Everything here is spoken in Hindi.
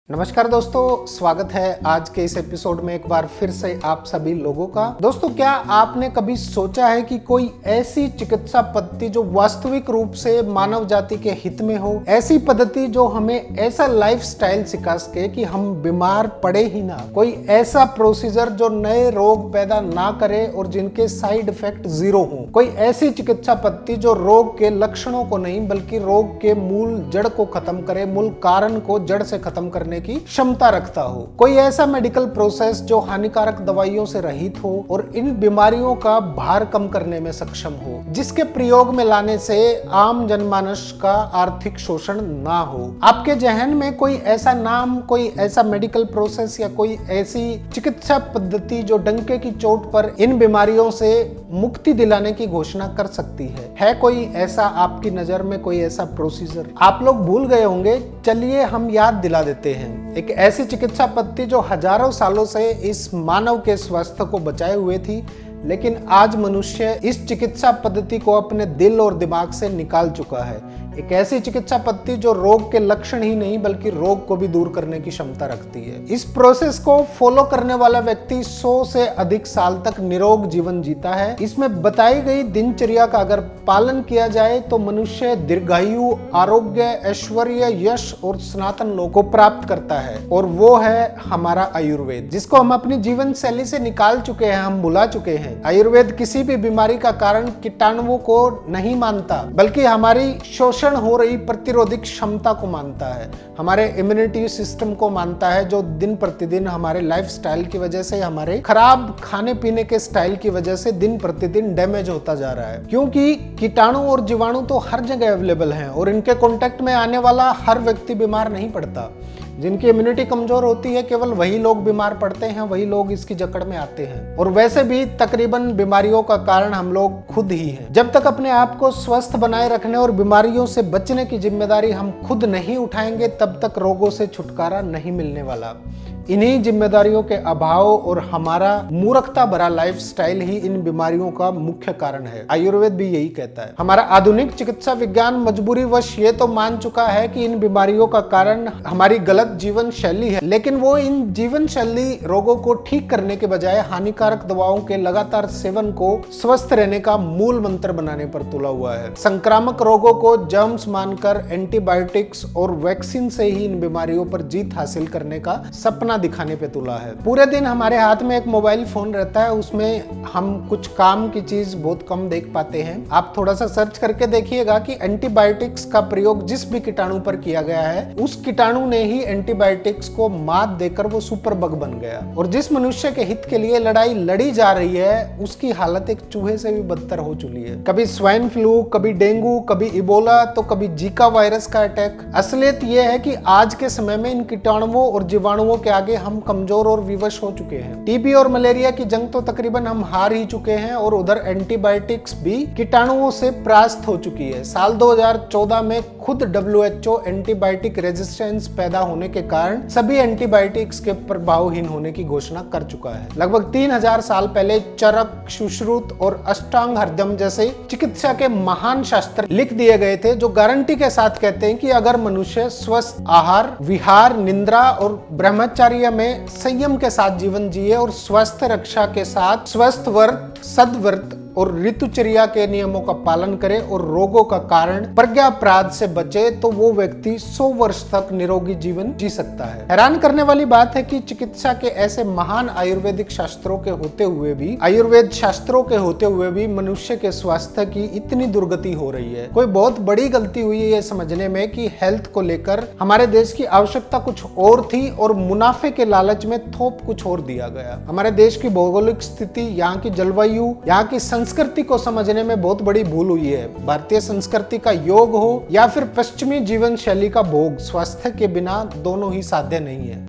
नमस्कार दोस्तों, स्वागत है आज के इस एपिसोड में एक बार फिर से आप सभी लोगों का। दोस्तों, क्या आपने कभी सोचा है कि कोई ऐसी चिकित्सा पद्धति जो वास्तविक रूप से मानव जाति के हित में हो, ऐसी पद्धति जो हमें ऐसा लाइफस्टाइल सिखा सके कि हम बीमार पड़े ही ना, कोई ऐसा प्रोसीजर जो नए रोग पैदा ना करे और जिनके साइड इफेक्ट जीरो हो, कोई ऐसी चिकित्सा पद्धति जो रोग के लक्षणों को नहीं बल्कि रोग के मूल जड़ को खत्म करे, मूल कारण को जड़ से खत्म करने की क्षमता रखता हो, कोई ऐसा मेडिकल प्रोसेस जो हानिकारक दवाइयों से रहित हो और इन बीमारियों का भार कम करने में सक्षम हो, जिसके प्रयोग में लाने से आम जनमानस का आर्थिक शोषण ना हो। आपके जहन में कोई ऐसा नाम, कोई ऐसा मेडिकल प्रोसेस या कोई ऐसी चिकित्सा पद्धति जो डंके की चोट पर इन बीमारियों से मुक्ति दिलाने की घोषणा कर सकती है कोई ऐसा आपकी नजर में कोई ऐसा प्रोसीजर? आप लोग भूल गए होंगे, चलिए हम याद दिला देते हैं। एक ऐसी चिकित्सा पद्धति जो हजारों सालों से इस मानव के स्वास्थ्य को बचाए हुए थी, लेकिन आज मनुष्य इस चिकित्सा पद्धति को अपने दिल और दिमाग से निकाल चुका है। एक ऐसी चिकित्सा पद्धति जो रोग के लक्षण ही नहीं बल्कि रोग को भी दूर करने की क्षमता रखती है। इस प्रोसेस को फॉलो करने वाला व्यक्ति 100 से अधिक साल तक निरोग जीवन जीता है। इसमें बताई गई दिनचर्या का अगर पालन किया जाए तो मनुष्य दीर्घायु, आरोग्य, ऐश्वर्य, यश और सनातन लोक को प्राप्त करता है, और वो है हमारा आयुर्वेद, जिसको हम अपनी जीवन शैली से निकाल चुके हैं, हम भुला चुके हैं। आयुर्वेद किसी भी बीमारी का कारण कीटाणुओं को नहीं मानता, बल्कि हमारी शोषण हो रही प्रतिरोधक क्षमता को मानता है, हमारे इम्यूनिटी सिस्टम को मानता है, जो दिन प्रतिदिन हमारे लाइफस्टाइल की वजह से, हमारे खराब खाने पीने के स्टाइल की वजह से दिन प्रतिदिन डैमेज होता जा रहा है। क्योंकि कीटाणु और जीवाणु तो हर जगह अवेलेबल हैं और इनके कांटेक्ट में आने वाला हर व्यक्ति बीमार नहीं पड़ता। जिनकी इम्यूनिटी कमजोर होती है, केवल वही लोग बीमार पड़ते हैं, वही लोग इसकी जकड़ में आते हैं। और वैसे भी तकरीबन बीमारियों का कारण हम लोग खुद ही हैं। जब तक अपने आप को स्वस्थ बनाए रखने और बीमारियों से बचने की जिम्मेदारी हम खुद नहीं उठाएंगे, तब तक रोगों से छुटकारा नहीं मिलने वाला। इन्हीं जिम्मेदारियों के अभाव और हमारा मूर्खता भरा लाइफस्टाइल ही इन बीमारियों का मुख्य कारण है। आयुर्वेद भी यही कहता है। हमारा आधुनिक चिकित्सा विज्ञान मजबूरीवश ये तो मान चुका है कि इन बीमारियों का कारण हमारी गलत जीवन शैली है, लेकिन वो इन जीवन शैली रोगों को ठीक करने के बजाय हानिकारक दवाओं के लगातार सेवन को स्वस्थ रहने का मूल मंत्र बनाने पर तुला हुआ है। संक्रामक रोगों को जर्म्स मानकर एंटीबायोटिक्स और वैक्सीन से ही इन बीमारियों पर जीत हासिल करने का सपना दिखाने पे तुला है। पूरे दिन हमारे हाथ में एक मोबाइल फोन रहता है, उसमें हम कुछ काम की चीज बहुत कम देख पाते हैं। आप थोड़ा सा सर्च करके देखिएगा कि एंटीबायोटिक्स का प्रयोग जिस भी कीटाणु पर किया गया है, उस कीटाणु ने ही एंटीबायोटिक्स को मात देकर वो सुपर बग बन गया। और जिस मनुष्य के हित के लिए लड़ाई लड़ी जा रही है, उसकी हालत एक चूहे से भी बदतर हो चुकी है। कभी स्वाइन फ्लू, कभी डेंगू, कभी इबोला, तो कभी जीका वायरस का अटैक। असलियत यह है कि आज के समय में इन कीटाणुओं और जीवाणुओं के आगे हम कमजोर और विवश हो चुके हैं। टीबी और मलेरिया की जंग तो तकरीबन हम हार ही चुके हैं, और उधर एंटीबायोटिक्स भी कीटाणुओं से परास्त हो चुकी है। साल 2014 में खुद WHO एंटीबायोटिक रेजिस्टेंस पैदा होने के कारण सभी एंटीबायोटिक्स के प्रभावहीन होने की घोषणा कर चुका है। लगभग 3000 साल पहले चरक, सुश्रुत और अष्टांग हृदयम जैसे चिकित्सा के महान शास्त्र लिख दिए गए थे, जो गारंटी के साथ कहते हैं कि अगर मनुष्य स्वस्थ आहार, विहार, निद्रा और ब्रह्मचर्य में संयम के साथ जीवन जिए और स्वास्थ्य रक्षा के साथ स्वस्थ व्रत, सद्व्रत और ऋतुचर्या के नियमों का पालन करे और रोगों का कारण प्रज्ञापराध से बचे, तो वो व्यक्ति 100 वर्ष तक निरोगी जीवन जी सकता है। हैरान करने वाली बात है कि चिकित्सा के ऐसे महान आयुर्वेदिक शास्त्रों के होते हुए भी, आयुर्वेद शास्त्रों के होते हुए भी मनुष्य के स्वास्थ्य की इतनी दुर्गति हो रही है। कोई बहुत बड़ी गलती हुई है ये समझने में कि हेल्थ को लेकर हमारे देश की आवश्यकता कुछ और थी और मुनाफे के लालच में थोप कुछ और दिया गया। हमारे देश की भौगोलिक स्थिति, यहाँ की जलवायु, यहाँ की संस्कृति को समझने में बहुत बड़ी भूल हुई है। भारतीय संस्कृति का योग हो या फिर पश्चिमी जीवन शैली का भोग, स्वास्थ्य के बिना दोनों ही साध्य नहीं है।